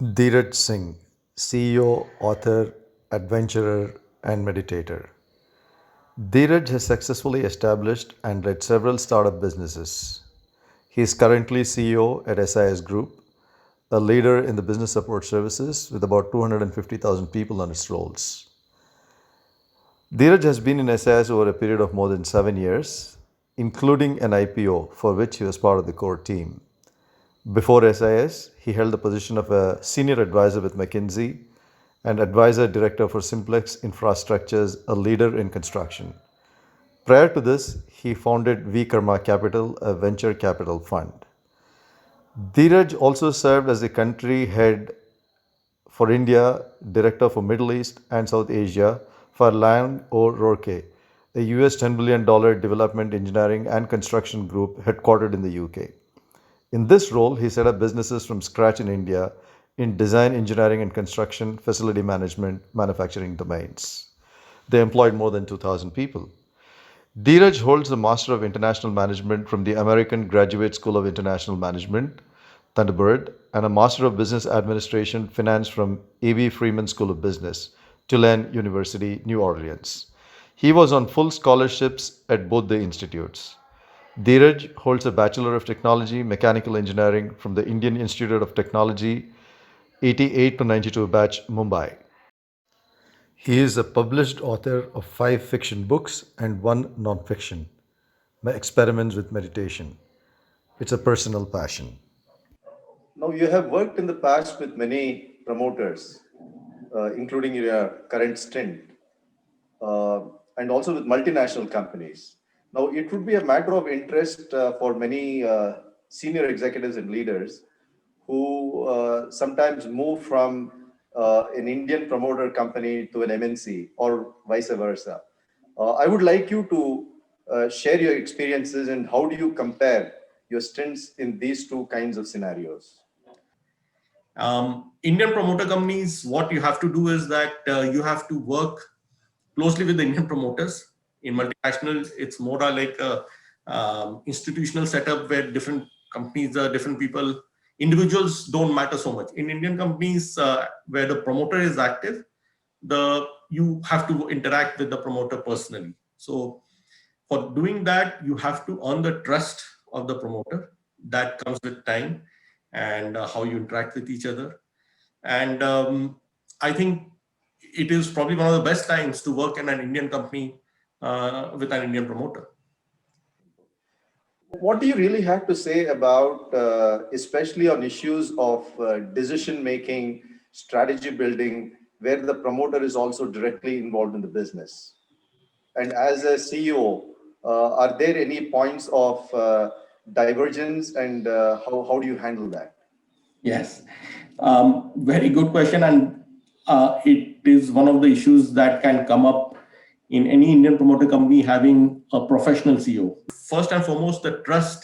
Dhiraj Singh, CEO, author, adventurer, and meditator. Dhiraj has successfully established and led several startup businesses. He is currently CEO at SIS Group, a leader in the business support services with about 250,000 people on its rolls. Dhiraj has been in SIS over a period of more than 7 years, including an IPO for which he was part of the core team. Before SIS, he held the position of a senior advisor with McKinsey and advisor director for Simplex Infrastructures, a leader in construction. Prior to this, he founded V Karma Capital, a venture capital fund. Dheeraj also served as the country head for India, director for Middle East and South Asia for Lang O'Rourke, a US $10 billion development engineering and construction group headquartered in the UK. In this role, he set up businesses from scratch in India in design, engineering, and construction, facility management, manufacturing domains. They employed more than 2,000 people. Dheeraj holds a Master of International Management from the American Graduate School of International Management, Thunderbird, and a Master of Business Administration Finance from A.B. Freeman School of Business, Tulane University, New Orleans. He was on full scholarships at both the institutes. Dheeraj holds a Bachelor of Technology, Mechanical Engineering from the Indian Institute of Technology, 88 to 92 batch, Mumbai. He is a published author of 5 fiction books and one non-fiction, My Experiments with Meditation. It's a personal passion. Now, you have worked in the past with many promoters, including your current stint, uh, and also with multinational companies. Now, it would be a matter of interest for many senior executives and leaders who sometimes move from an Indian promoter company to an MNC or vice versa. I would like you to share your experiences and how do you compare your stints in these two kinds of scenarios? Indian promoter companies, what you have to do is that you have to work closely with the Indian promoters. In multinationals, it's more like a institutional setup where different companies are different people. Individuals don't matter so much. In Indian companies, where the promoter is active, you have to interact with the promoter personally. So for doing that, you have to earn the trust of the promoter. That comes with time and how you interact with each other. And I think it is probably one of the best times to work in an Indian company with an Indian promoter. What do you really have to say about, especially on issues of decision making, strategy building, where the promoter is also directly involved in the business? And as a CEO, are there any points of divergence and how do you handle that? Yes, very good question, and it is one of the issues that can come up in any Indian promoter company having a professional CEO. First and foremost, the trust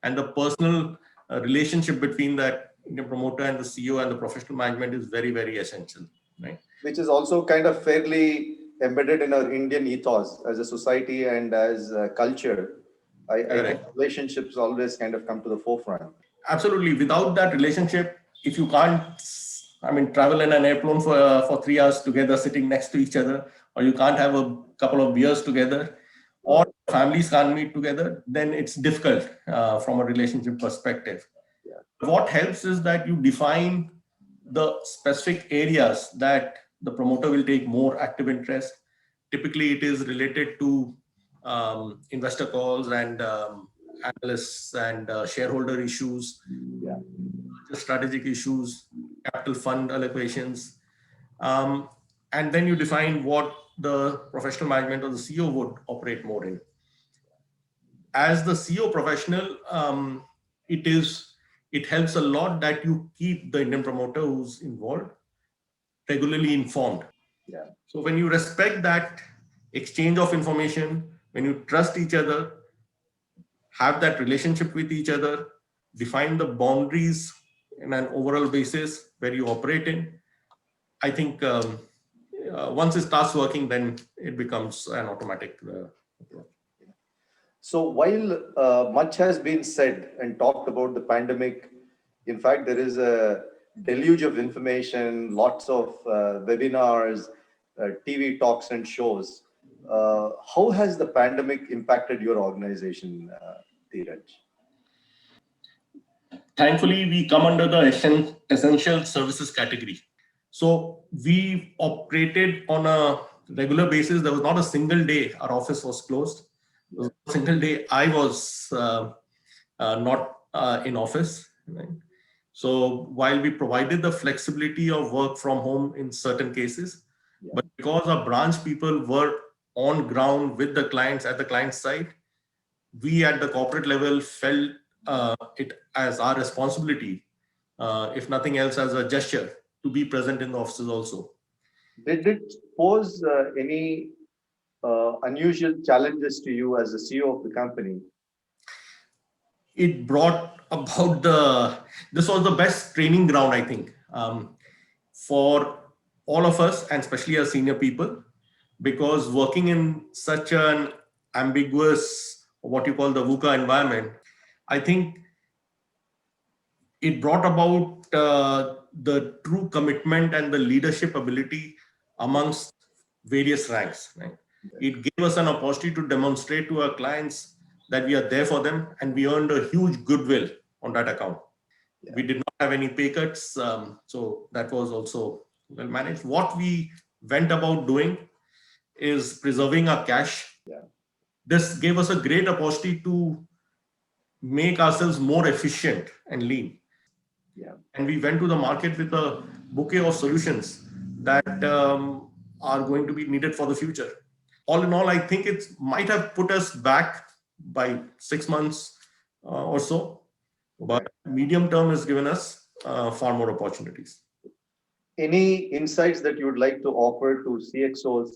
and the personal relationship between that Indian promoter and the CEO and the professional management is very, very essential, right? Which is also kind of fairly embedded in our Indian ethos as a society and as a culture. I think Correct. relationships always kind of come to the forefront. Absolutely. Without that relationship, if you can't, I mean, travel in an airplane for 3 hours together, sitting next to each other, or you can't have a couple of beers together, or families can't meet together, then it's difficult from a relationship perspective. Yeah. What helps is that you define the specific areas that the promoter will take more active interest. Typically, it is related to investor calls and analysts and shareholder issues, Yeah. strategic issues, capital fund allocations. Um, and then you define what the professional management or the CEO would operate more in. As the CEO professional, it helps a lot that you keep the Indian promoter who's involved regularly informed. Yeah. So when you respect that exchange of information, when you trust each other, have that relationship with each other, define the boundaries in an overall basis where you operate in, I think once it starts working, then it becomes an automatic approach. So while much has been said and talked about the pandemic, in fact, there is a deluge of information, lots of webinars, TV talks and shows. How has the pandemic impacted your organization, Dheeraj? Thankfully, we come under the essential services category. So we operated on a regular basis. There was not a single day our office was closed. There was not a single day I was not in office. Right? So while we provided the flexibility of work from home in certain cases, but because our branch people were on ground with the clients at the client side, we at the corporate level felt it as our responsibility, if nothing else, as a gesture to be present in the offices also. Did it pose any unusual challenges to you as the CEO of the company? It brought about this was the best training ground, I think, for all of us, and especially as senior people, because working in such an ambiguous, what you call the VUCA environment, I think it brought about the true commitment and the leadership ability amongst various ranks. Right? It gave us an opportunity to demonstrate to our clients that we are there for them, and we earned a huge goodwill on that account. We did not have any pay cuts, so that was also well managed. What we went about doing is preserving our cash. This gave us a great opportunity to make ourselves more efficient and lean. And we went to the market with a bouquet of solutions that are going to be needed for the future. All in all, I think it might have put us back by 6 months or so, but medium term has given us far more opportunities. Any insights that you would like to offer to CXOs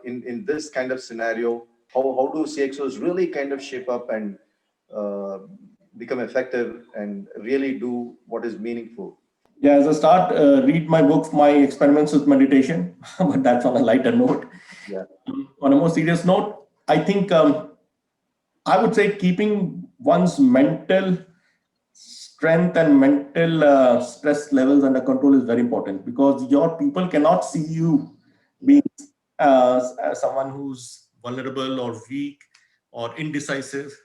in this kind of scenario? How do CXOs really kind of shape up and become effective and really do what is meaningful? Yeah, as a start, read my book, My Experiments with Meditation, but that's on a lighter note. Yeah. On a more serious note, I think I would say keeping one's mental strength and mental stress levels under control is very important, because your people cannot see you being as someone who's vulnerable or weak or indecisive.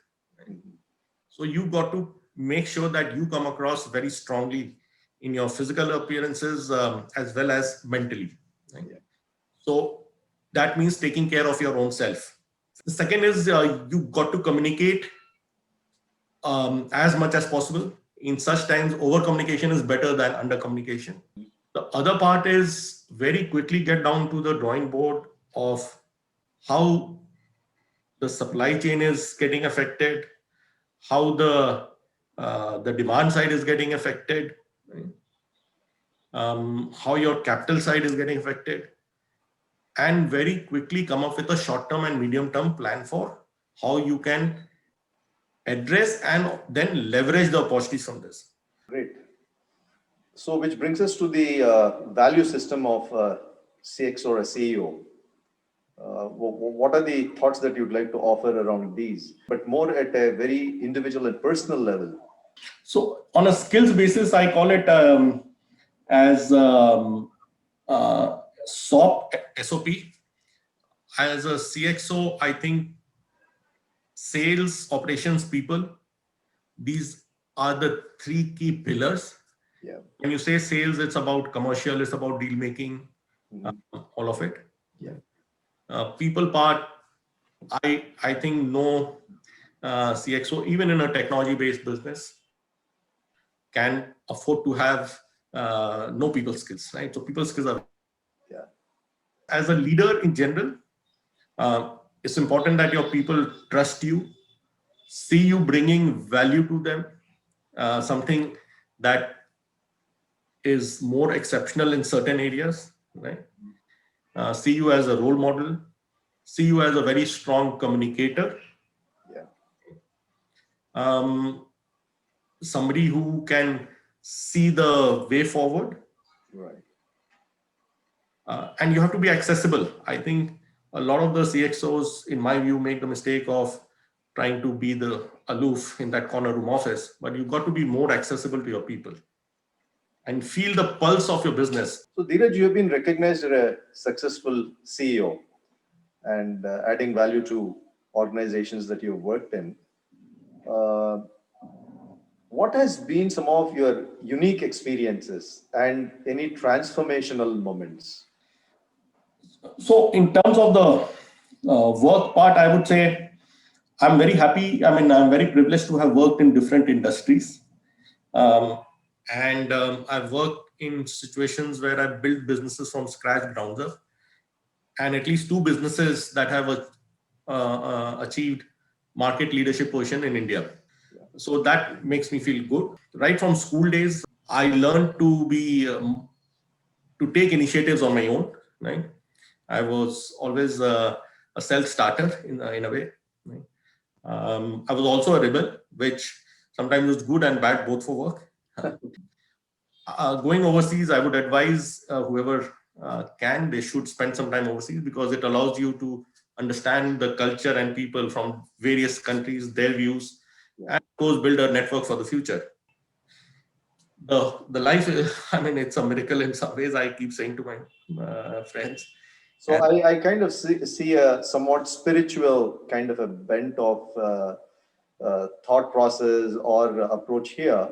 So you got to make sure that you come across very strongly in your physical appearances as well as mentally. Right? So that means taking care of your own self. The second is you got to communicate as much as possible. In such times, over communication is better than under communication. The other part is very quickly get down to the drawing board of how the supply chain is getting affected, how the demand side is getting affected, right? How your capital side is getting affected, and very quickly come up with a short-term and medium-term plan for how you can address and then leverage the opportunities from this. Great. So, which brings us to the value system of CX or a CEO. What are the thoughts that you'd like to offer around these, but more at a very individual and personal level? So, on a skills basis, I call it as SOP. As a CXO, I think sales, operations, people, these are the three key pillars. Yeah. When you say sales, it's about commercial, it's about deal making, all of it. Yeah. People part, I think no CXO, even in a technology-based business, can afford to have no people skills, right? So people skills are. Yeah. As a leader in general, it's important that your people trust you, see you bringing value to them, something that is more exceptional in certain areas, right? See you as a role model, see you as a very strong communicator. Yeah. Somebody who can see the way forward. Right. And you have to be accessible. I think a lot of the CXOs, in my view, make the mistake of trying to be the aloof in that corner room office, but you've got to be more accessible to your people. and feel the pulse of your business. So, Dheeraj, you have been recognized as a successful CEO and adding value to organizations that you've worked in. Uh, what has been some of your unique experiences and any transformational moments? So in terms of the work part, I would say I'm very happy. I mean, I'm very privileged to have worked in different industries. And I've worked in situations where I built businesses from scratch, ground up, and at least two businesses that have achieved market leadership position in India. So that makes me feel good. Right from school days, I learned to be to take initiatives on my own. Right, I was always a self-starter in a way. Right? I was also a rebel, which sometimes was good and bad both for work. Going overseas, I would advise whoever can, they should spend some time overseas because it allows you to understand the culture and people from various countries, their views, and of course build a network for the future. The life, I mean, it's a miracle in some ways. I keep saying to my friends. So I kind of see a somewhat spiritual kind of a bent of thought process or approach here.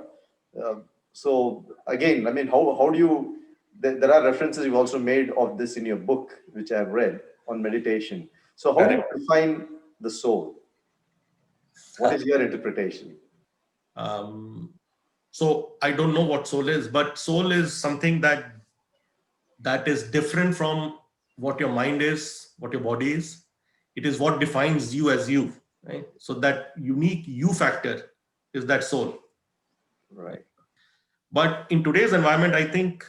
So again, I mean, how do you? There are references you've also made of this in your book, which I've read on meditation. So how do you define the soul? What is your interpretation? So I don't know what soul is, but soul is something that is different from what your mind is, what your body is. It is what defines you as you, right? So that unique you factor is that soul. Right. But in today's environment, I think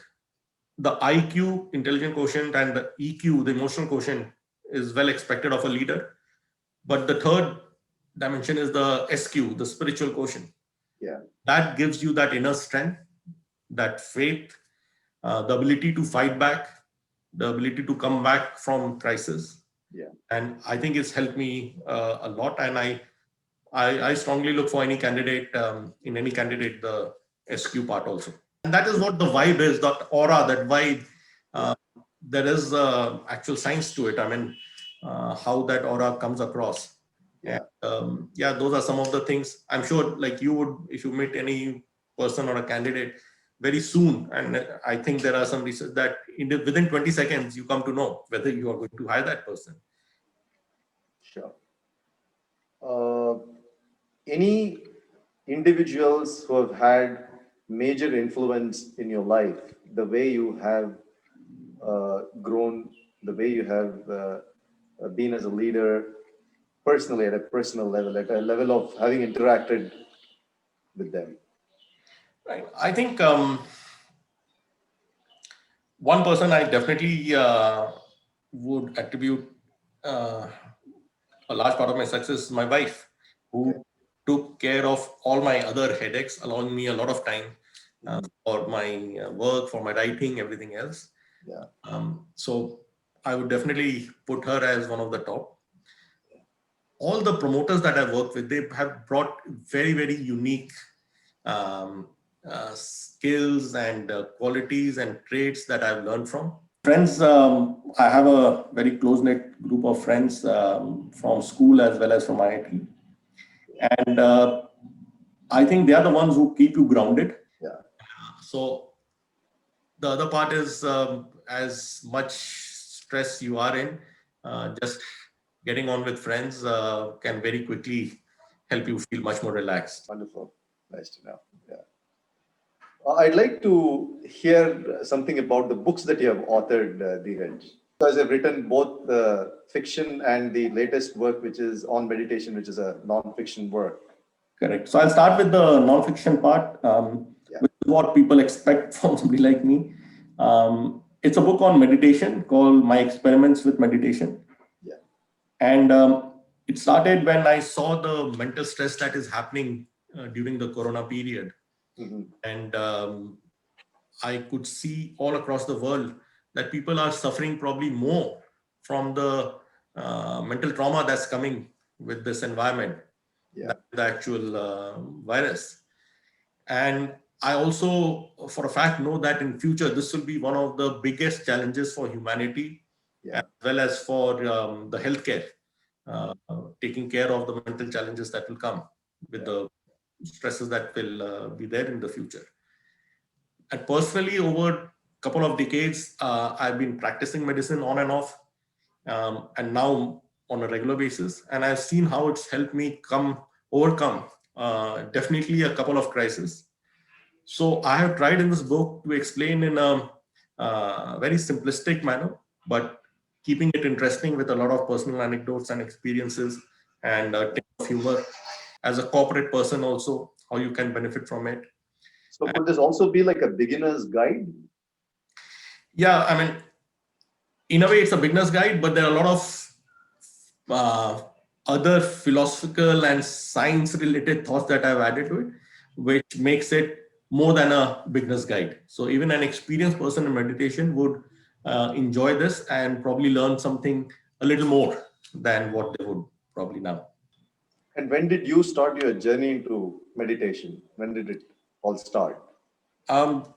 the IQ, intelligent quotient, and the EQ, the emotional quotient, is well expected of a leader. But the third dimension is the SQ, the spiritual quotient. Yeah. That gives you that inner strength, that faith, the ability to fight back, the ability to come back from crisis. Yeah. And I think it's helped me a lot. And I strongly look for any candidate, in any candidate, the SQ part also. And that is what the vibe is, that aura, that vibe. There is actual science to it. I mean, how that aura comes across. Yeah. And, yeah, those are some of the things. I'm sure, like you would, if you meet any person or a candidate very soon, and I think there are some research that within 20 seconds you come to know whether you are going to hire that person. Sure. Any individuals who have had major influence in your life, the way you have grown, the way you have been as a leader, personally, at a personal level, at a level of having interacted with them? Right. I think one person I definitely would attribute a large part of my success is my wife, who took care of all my other headaches, allowing me a lot of time for my work, for my writing, everything else. Yeah. So I would definitely put her as one of the top. All the promoters that I've worked with, they have brought very, very unique skills and qualities and traits that I've learned from. Friends, I have a very close-knit group of friends from school as well as from IIT. And I think they are the ones who keep you grounded. Yeah. So the other part is as much stress you are in, just getting on with friends can very quickly help you feel much more relaxed. Wonderful. Nice to know. Yeah. I'd like to hear something about the books that you have authored, Dhiraj. Because I've written both fiction and the latest work, which is on meditation, which is a non-fiction work. Correct. So I'll start with the non-fiction part, which is what people expect from somebody like me. It's a book on meditation called My Experiments with Meditation. Yeah. And it started when I saw the mental stress that is happening during the Corona period. Mm-hmm. And I could see all across the world that people are suffering probably more from the mental trauma that's coming with this environment, Yeah. the actual virus. And I also, for a fact, know that in future this will be one of the biggest challenges for humanity, Yeah. as well as for the healthcare, taking care of the mental challenges that will come with the stresses that will be there in the future. And personally, over a couple of decades, I've been practicing medicine on and off, and now on a regular basis. And I've seen how it's helped me overcome definitely a couple of crises. So I have tried in this book to explain in a very simplistic manner, but keeping it interesting with a lot of personal anecdotes and experiences and a tip of humor. As a corporate person also, how you can benefit from it. So could this also be like a beginner's guide? Yeah, I mean, in a way, it's a beginner's guide, but there are a lot of uh, other philosophical and science-related thoughts that I've added to it, which makes it more than a beginner's guide. So even an experienced person in meditation would enjoy this and probably learn something a little more than what they would probably now. And when did you start your journey into meditation? When did it all start? Um,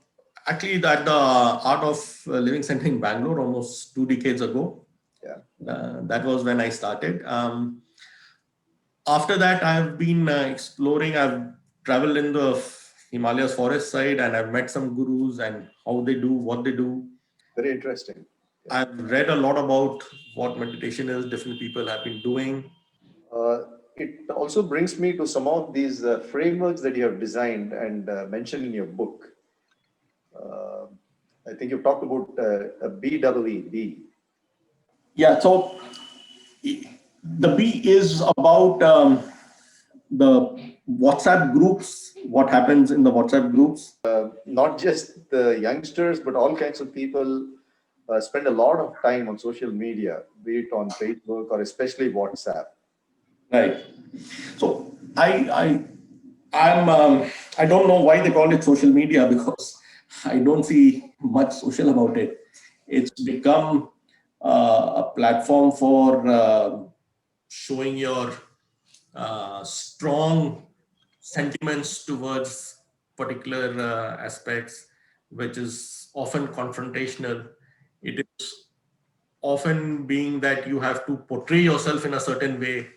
Actually, at the Art of Living Center in Bangalore almost 2 decades ago, Yeah. that was when I started. After that, I've been exploring. I've traveled in the Himalayas forest side, and I've met some gurus and how they do what they do. Very interesting. Yeah. I've read a lot about what meditation is, different people have been doing. It also brings me to some of these frameworks that you have designed and mentioned in your book. Uh, I think you've talked about a BEEB. Yeah, so the B is about the WhatsApp groups, what happens in the WhatsApp groups. Not just the youngsters, but all kinds of people spend a lot of time on social media, be it on Facebook or especially WhatsApp. Right. So I don't know why they call it social media because I don't see much social about it. It's become a platform for showing your strong sentiments towards particular aspects, which is often confrontational. It is often being that you have to portray yourself in a certain way,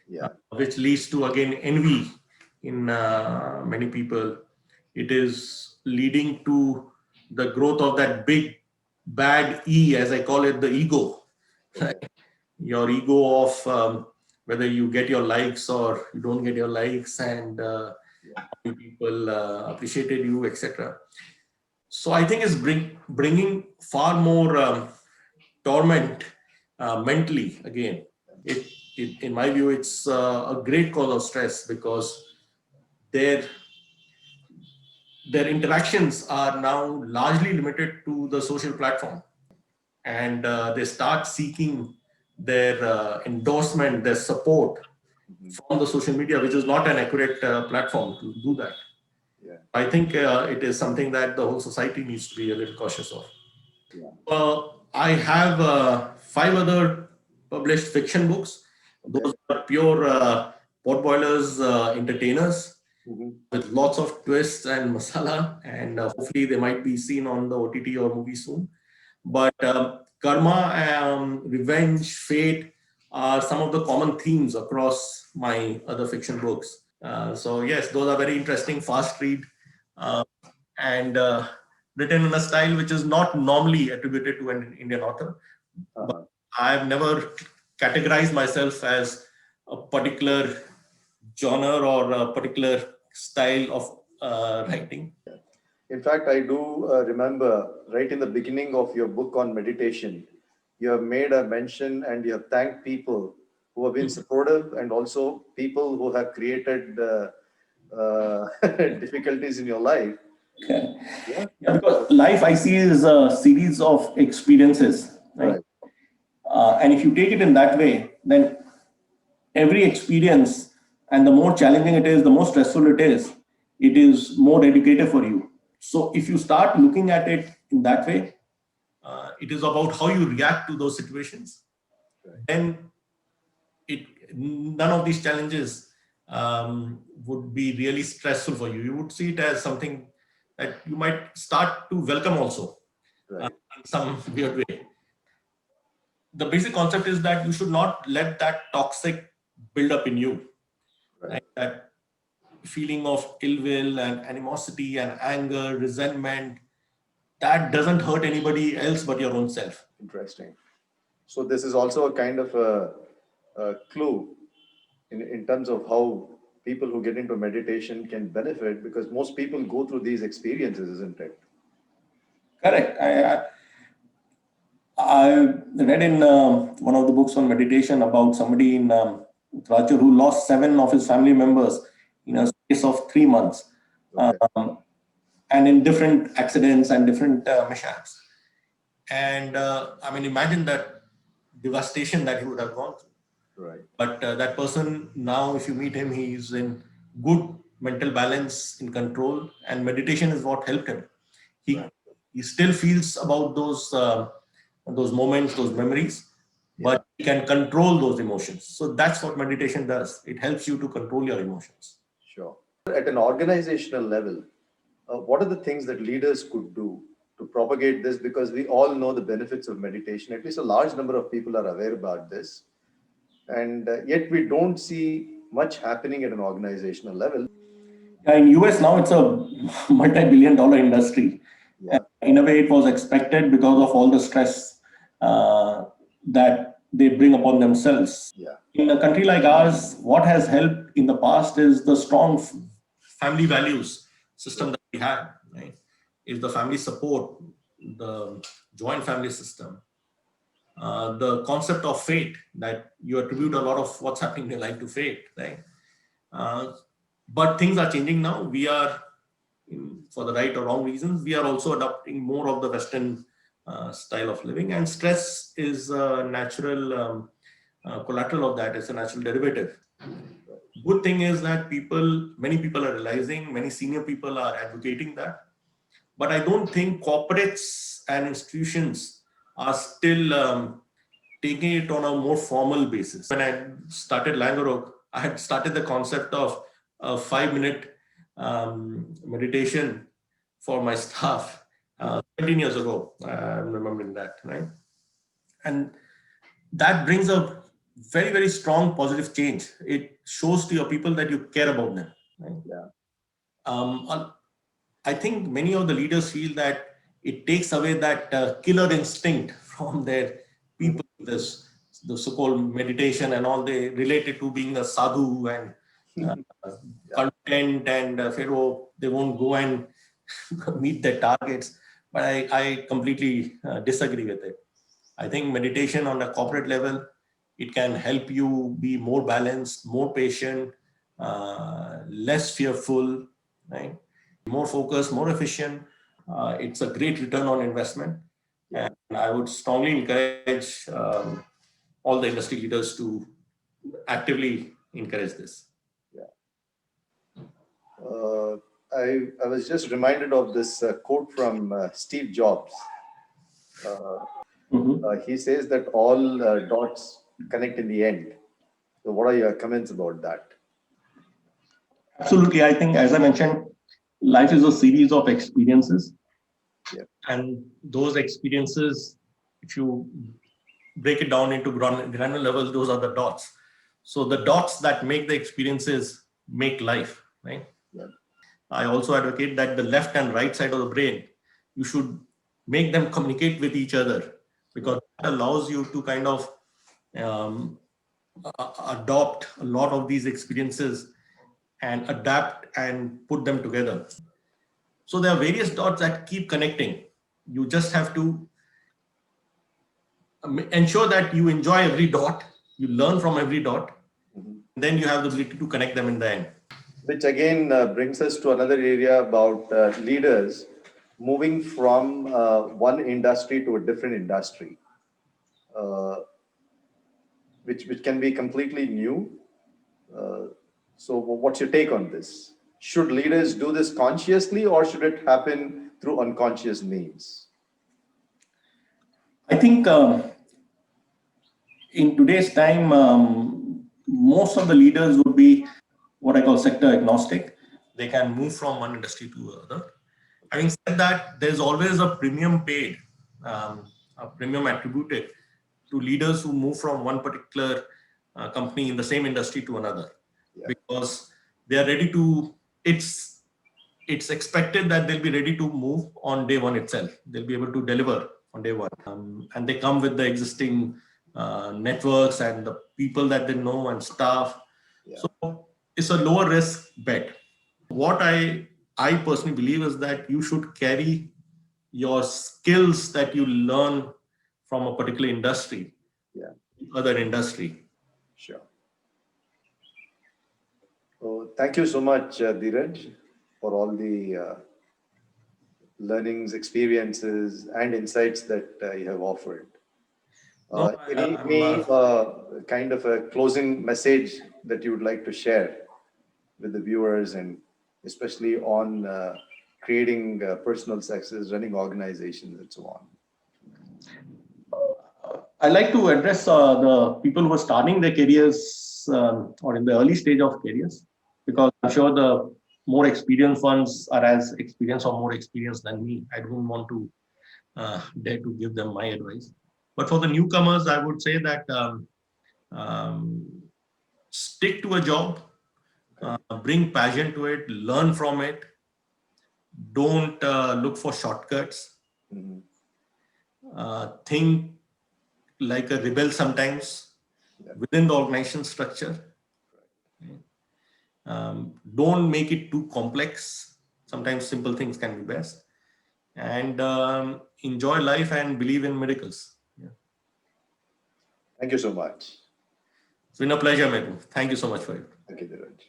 Yeah. which leads to again envy in many people. It is leading to the growth of that big bad E, as I call it, the ego. Okay. Your ego of whether you get your likes or you don't get your likes, and how many people appreciated you, etc. So I think it's bringing far more torment mentally again. In my view, it's a great cause of stress because their their interactions are now largely limited to the social platform, and they start seeking their endorsement, their support from the social media, which is not an accurate platform to do that. Yeah. I think it is something that the whole society needs to be a little cautious of. Yeah. I have 5 other published fiction books. Okay. Those are pure potboilers, entertainers Mhm. with lots of twists and masala, and hopefully they might be seen on the OTT or movie soon. But karma, revenge, fate are some of the common themes across my other fiction books. So yes, those are very interesting, fast read, uh, and written in a style which is not normally attributed to an Indian author. But Uh-huh. I've never categorized myself as a particular genre or a particular style of writing. In fact, I do remember right in the beginning of your book on meditation, you have made a mention and you have thanked people who have been supportive and also people who have created difficulties in your life. Okay. Yeah. Yeah, because life I see is a series of experiences, right? Right. And if you take it in that way, then every experience, and the more challenging it is, the more stressful it is more educative for you. So if you start looking at it in that way, it is about how you react to those situations. Right. Then none of these challenges would be really stressful for you. You would see it as something that you might start to welcome also Right. in some weird way. The basic concept is that you should not let that toxic build up in you, Right. right? That feeling of ill will and animosity and anger, resentment, that doesn't hurt anybody else but your own self. Interesting. So this is also a kind of a clue in terms of how people who get into meditation can benefit, because most people go through these experiences, isn't it? Correct. I read in one of the books on meditation about somebody in Rajur who lost 7 of his family members in a space of 3 months, Okay. and in different accidents and different mishaps. And I mean, imagine that devastation that he would have gone through. Right. But that person now, if you meet him, he's in good mental balance, in control, and meditation is what helped him. He still feels about those moments, those memories, but he can control those emotions. So that's what meditation does. It helps you to control your emotions. Sure. At an organizational level, what are the things that leaders could do to propagate this? Because we all know the benefits of meditation. At least a large number of people are aware about this. And yet we don't see much happening at an organizational level. In US now, it's a multi-billion-dollar industry. Yeah. In a way, it was expected because of all the stress that they bring upon themselves. Yeah. In a country like ours, what has helped in the past is the strong family values system that we had. Right? Is the family support, the joint family system, the concept of fate, that you attribute a lot of what's happening in your life to fate, right? But things are changing now. We are, for the right or wrong reasons, we are also adopting more of the Western style of living, and stress is a natural collateral of that. It's a natural derivative. Good thing is that many people are realizing, many senior people are advocating that, but I don't think corporates and institutions are still taking it on a more formal basis. When I started Langarok, I had started the concept of a 5-minute meditation for my staff 17 years ago. I'm remembering that, right? And that brings a very, very strong positive change. It shows to your people that you care about them, right? Yeah. I think many of the leaders feel that it takes away that killer instinct from their people. The so-called meditation and all, they relate it to being a sadhu and content and Pharaoh. They won't go and meet their targets. But I completely disagree with it. I think meditation on a corporate level, it can help you be more balanced, more patient, less fearful, right? More focused, more efficient. It's a great return on investment. And I would strongly encourage all the industry leaders to actively encourage this. I was just reminded of this quote from Steve Jobs. He says that all dots connect in the end. So what are your comments about that? Absolutely. I think, as I mentioned, life is a series of experiences. And those experiences, if you break it down into granular level, those are the dots. So the dots that make the experiences make life, right? I also advocate that the left and right side of the brain, you should make them communicate with each other, because that allows you to kind of adopt a lot of these experiences and adapt and put them together. So there are various dots that keep connecting. You just have to ensure that you enjoy every dot, you learn from every dot, then you have the ability to connect them in the end. Which again brings us to another area about leaders moving from one industry to a different industry, which can be completely new. So what's your take on this? Should leaders do this consciously, or should it happen through unconscious means? I think in today's time, most of the leaders would be what I call sector agnostic. They can move from one industry to another. Having said that, there's always a premium paid, a premium attributed to leaders who move from one particular company in the same industry to another, Yeah. because they are ready to. It's expected that they'll be ready to move on day one itself. They'll be able to deliver on day one, and they come with the existing networks and the people that they know and staff. Yeah. So it's a lower risk bet. What I personally believe is that you should carry your skills that you learn from a particular industry, Yeah. other industry. Sure. So thank you so much, Dhiraj, for all the learnings, experiences, and insights that you have offered. No, Any kind of a closing message that you would like to share with the viewers, and especially on creating personal success, running organizations, and so on? I like to address the people who are starting their careers or in the early stage of careers, because I'm sure the more experienced ones are as experienced or more experienced than me. I don't want to dare to give them my advice. But for the newcomers, I would say that um, stick to a job, bring passion to it, learn from it. Don't look for shortcuts. Mhm. Think like a rebel sometimes within the organization structure. Don't make it too complex. Sometimes simple things can be best. And enjoy life and believe in miracles. Yeah. Thank you so much. It's been a pleasure, Meru. Thank you so much for it. Thank you, Dhiraj.